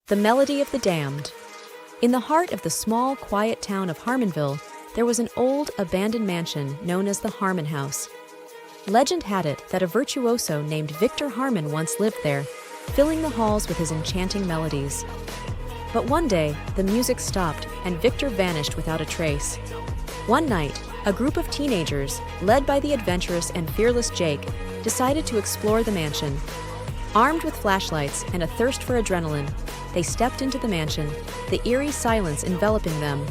The Melody of the Damned. In the heart of the small, quiet town of Harmonville, there was an old, abandoned mansion known as the Harmon House. Legend had it that a virtuoso named Victor Harmon once lived there, filling the halls with his enchanting melodies. But one day, the music stopped and Victor vanished without a trace. One night, a group of teenagers, led by the adventurous and fearless Jake, decided to explore the mansion. Armed with flashlights and a thirst for adrenaline, they stepped into the mansion, the eerie silence enveloping them.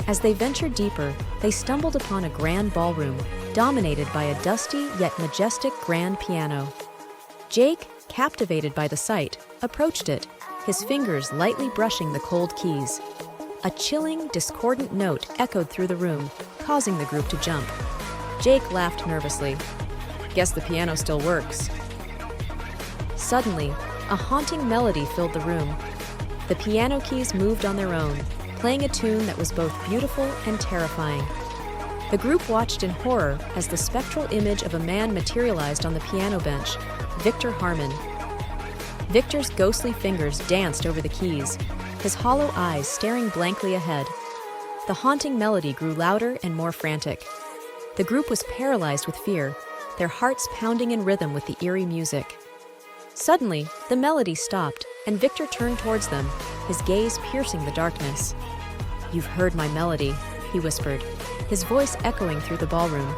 As they ventured deeper, they stumbled upon a grand ballroom, dominated by a dusty yet majestic grand piano. Jake, captivated by the sight, approached it, his fingers lightly brushing the cold keys. A chilling, discordant note echoed through the room, causing the group to jump. Jake laughed nervously. "Guess the piano still works." Suddenly, a haunting melody filled the room. The piano keys moved on their own, playing a tune that was both beautiful and terrifying. The group watched in horror as the spectral image of a man materialized on the piano bench, Victor Harmon. Victor's ghostly fingers danced over the keys, his hollow eyes staring blankly ahead. The haunting melody grew louder and more frantic. The group was paralyzed with fear, their hearts pounding in rhythm with the eerie music. Suddenly, the melody stopped, and Victor turned towards them, his gaze piercing the darkness. "You've heard my melody," he whispered, his voice echoing through the ballroom.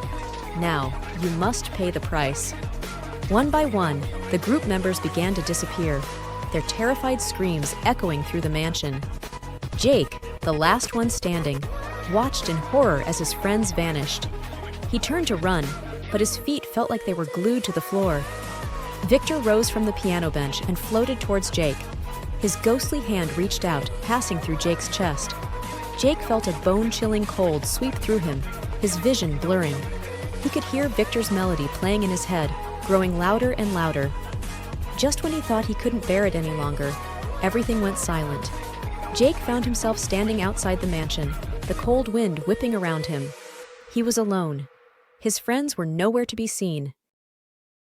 "Now, you must pay the price." One by one, the group members began to disappear, their terrified screams echoing through the mansion. Jake, the last one standing, watched in horror as his friends vanished. He turned to run, but his feet felt like they were glued to the floor. Victor rose from the piano bench and floated towards Jake. His ghostly hand reached out, passing through Jake's chest. Jake felt a bone-chilling cold sweep through him, his vision blurring. He could hear Victor's melody playing in his head, growing louder and louder. Just when he thought he couldn't bear it any longer, everything went silent. Jake found himself standing outside the mansion, the cold wind whipping around him. He was alone. His friends were nowhere to be seen,